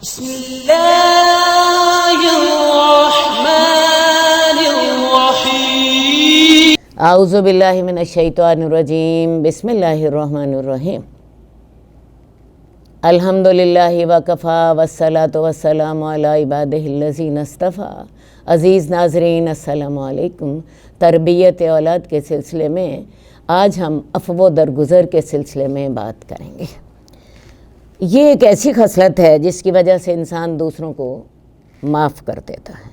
بسم اللہ الرحمن الرحیم اعوذ باللہ من الشیطان الرجیم بسم اللہ الرحمن الرحیم الحمدللہ وکفا والصلاة والسلام علی عبادہ الذین اصطفیٰ۔ عزیز ناظرین السلام علیکم۔ تربیت اولاد کے سلسلے میں آج ہم عفو و درگزر کے سلسلے میں بات کریں گے۔ یہ ایک ایسی خصلت ہے جس کی وجہ سے انسان دوسروں کو معاف کر دیتا ہے،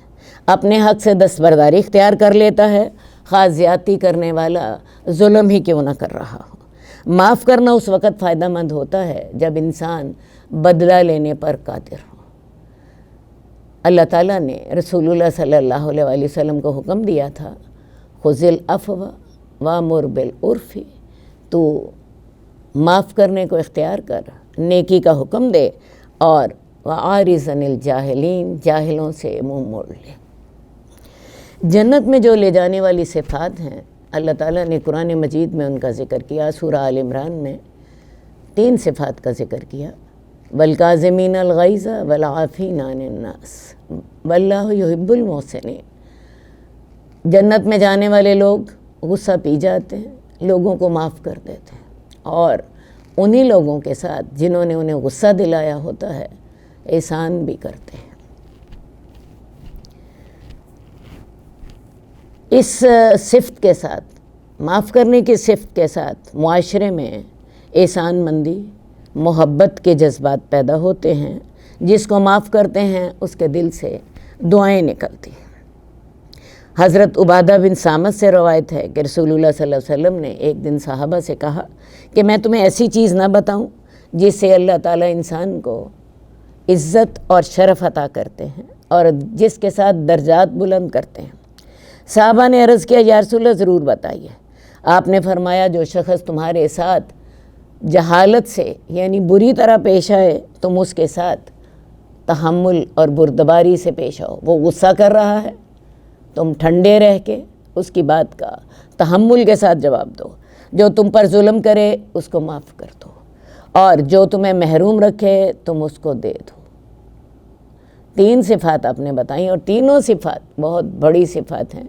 اپنے حق سے دستبرداری اختیار کر لیتا ہے، خاص زیادتی کرنے والا ظلم ہی کیوں نہ کر رہا ہو۔ معاف کرنا اس وقت فائدہ مند ہوتا ہے جب انسان بدلہ لینے پر قادر ہو۔ اللہ تعالیٰ نے رسول اللہ صلی اللہ علیہ وآلہ وسلم کو حکم دیا تھا، خذ العفو وامر بالعرف، تو معاف کرنے کو اختیار کر، نیکی کا حکم دے، اور وَأَعْرِضْ عَنِ الْجَاهِلِينَ، جاہلوں سے منہ موڑ لے۔ جنت میں جو لے جانے والی صفات ہیں، اللہ تعالیٰ نے قرآن مجید میں ان کا ذکر کیا۔ سورہ آل عمران میں 3 صفات کا ذکر کیا، وَالْكَاظِمِينَ الْغَيْظَ وَالْعَافِينَ عَنِ النَّاسِ وَاللَّهُ يُحِبُّ الْمُحْسِنِينَ۔ جنت میں جانے والے لوگ غصہ پی جاتے ہیں، لوگوں کو معاف کر دیتے ہیں، اور انہی لوگوں کے ساتھ جنہوں نے انہیں غصہ دلایا ہوتا ہے احسان بھی کرتے ہیں۔ اس صفت کے ساتھ، معاف کرنے کی صفت کے ساتھ معاشرے میں احسان مندی، محبت کے جذبات پیدا ہوتے ہیں۔ جس کو معاف کرتے ہیں اس کے دل سے دعائیں نکلتی ہیں۔ حضرت عبادہ بن صامت سے روایت ہے کہ رسول اللہ صلی اللہ علیہ وسلم نے ایک دن صحابہ سے کہا کہ میں تمہیں ایسی چیز نہ بتاؤں جس سے اللہ تعالیٰ انسان کو عزت اور شرف عطا کرتے ہیں اور جس کے ساتھ درجات بلند کرتے ہیں۔ صحابہ نے عرض کیا، یا رسول اللہ ضرور بتائیے۔ آپ نے فرمایا، جو شخص تمہارے ساتھ جہالت سے یعنی بری طرح پیش آئے، تم اس کے ساتھ تحمل اور بردباری سے پیش آؤ۔ وہ غصہ کر رہا ہے، تم ٹھنڈے رہ کے اس کی بات کا تحمل کے ساتھ جواب دو۔ جو تم پر ظلم کرے اس کو معاف کر دو، اور جو تمہیں محروم رکھے تم اس کو دے دو۔ 3 صفات آپ نے بتائیں، اور تینوں صفات بہت بڑی صفات ہیں۔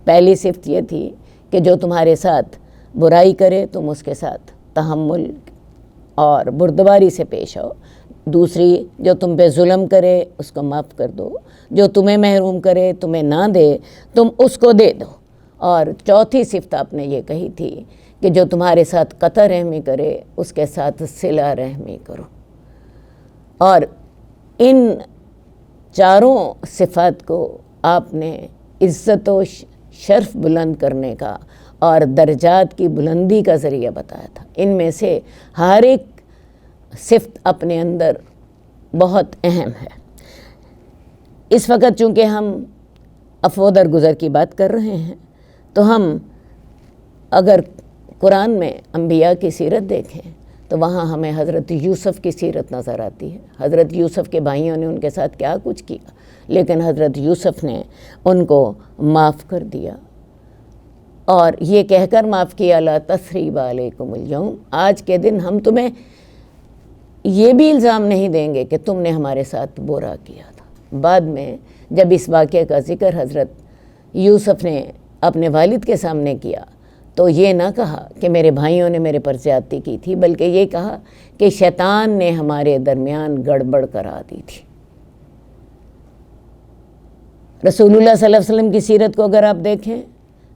پہلی صفت یہ تھی کہ جو تمہارے ساتھ برائی کرے تم اس کے ساتھ تحمل اور بردباری سے پیش آؤ۔ دوسری، جو تم پہ ظلم کرے اس کو معاف کر دو۔ جو تمہیں محروم کرے، تمہیں نہ دے، تم اس کو دے دو۔ اور چوتھی صفت آپ نے یہ کہی تھی کہ جو تمہارے ساتھ قطع رحمی کرے اس کے ساتھ صلہ رحمی کرو۔ اور ان 4 صفات کو آپ نے عزت و شرف بلند کرنے کا اور درجات کی بلندی کا ذریعہ بتایا تھا۔ ان میں سے ہر ایک صفت اپنے اندر بہت اہم ہے۔ اس وقت چونکہ ہم عفو درگزر کی بات کر رہے ہیں، تو ہم اگر قرآن میں انبیاء کی سیرت دیکھیں تو وہاں ہمیں حضرت یوسف کی سیرت نظر آتی ہے۔ حضرت یوسف کے بھائیوں نے ان کے ساتھ کیا کچھ کیا، لیکن حضرت یوسف نے ان کو معاف کر دیا، اور یہ کہہ کر معاف کیا، لا تثریب علیکم اليوم، آج کے دن ہم تمہیں یہ بھی الزام نہیں دیں گے کہ تم نے ہمارے ساتھ برا کیا تھا۔ بعد میں جب اس واقعے کا ذکر حضرت یوسف نے اپنے والد کے سامنے کیا تو یہ نہ کہا کہ میرے بھائیوں نے میرے پر زیادتی کی تھی، بلکہ یہ کہا کہ شیطان نے ہمارے درمیان گڑبڑ کرا دی تھی۔ رسول اللہ صلی اللہ علیہ وسلم کی سیرت کو اگر آپ دیکھیں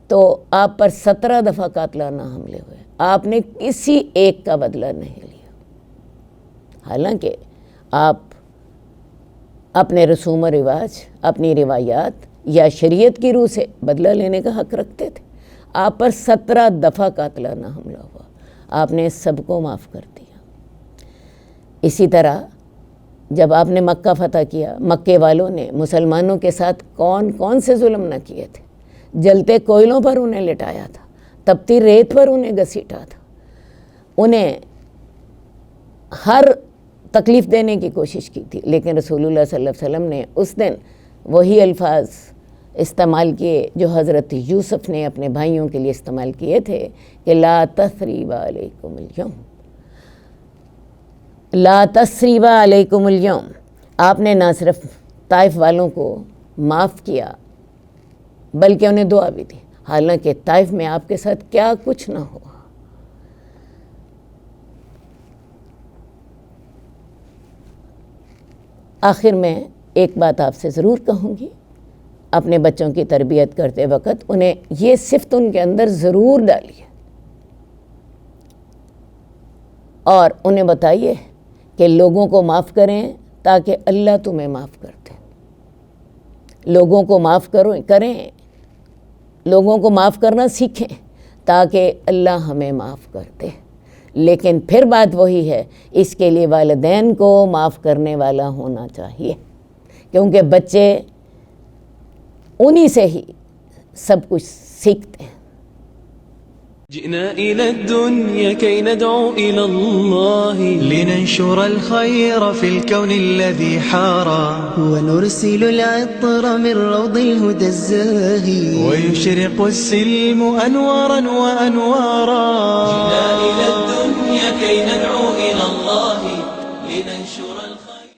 تو آپ پر 17 دفعہ قاتلانہ حملے ہوئے، آپ نے کسی ایک کا بدلہ نہیں لیا۔ حالانکہ آپ اپنے رسوم و رواج، اپنی روایات یا شریعت کی روح سے بدلہ لینے کا حق رکھتے تھے۔ آپ پر 17 دفعہ قاتلانہ حملہ ہوا، آپ نے سب کو معاف کر دیا۔ اسی طرح جب آپ نے مکہ فتح کیا، مکے والوں نے مسلمانوں کے ساتھ کون کون سے ظلم نہ کیے تھے۔ جلتے کوئلوں پر انہیں لٹایا تھا، تپتی ریت پر انہیں گھسیٹا تھا، انہیں ہر تکلیف دینے کی کوشش کی تھی، لیکن رسول اللہ صلی اللہ علیہ وسلم نے اس دن وہی الفاظ استعمال کیے جو حضرت یوسف نے اپنے بھائیوں کے لیے استعمال کیے تھے کہ لا تثریب علیکم اليوم، لا تثریب علیکم اليوم، آپ نے نہ صرف طائف والوں کو معاف کیا بلکہ انہیں دعا بھی دی، حالانکہ طائف میں آپ کے ساتھ کیا کچھ نہ ہوا۔ آخر میں ایک بات آپ سے ضرور کہوں گی، اپنے بچوں کی تربیت کرتے وقت انہیں یہ صفت ان کے اندر ضرور ڈالیے اور انہیں بتائیے کہ لوگوں کو معاف کریں تاکہ اللہ تمہیں معاف کر دے۔ لوگوں کو معاف کریں، لوگوں کو معاف کرنا سیکھیں تاکہ اللہ ہمیں معاف کر دے۔ لیکن پھر بات وہی ہے، اس کے لیے والدین کو معاف کرنے والا ہونا چاہیے، کیونکہ بچے انہی سے ہی سب کچھ سیکھتے ہیں۔ جئنا إلى الدنيا كي ندعو إلى الله لننشر الخير في الكون الذي حارى ونرسل العطر من روض الهدى الزاهي ويشرق السلم أنوارا وأنوارا. جئنا إلى الدنيا كي ندعو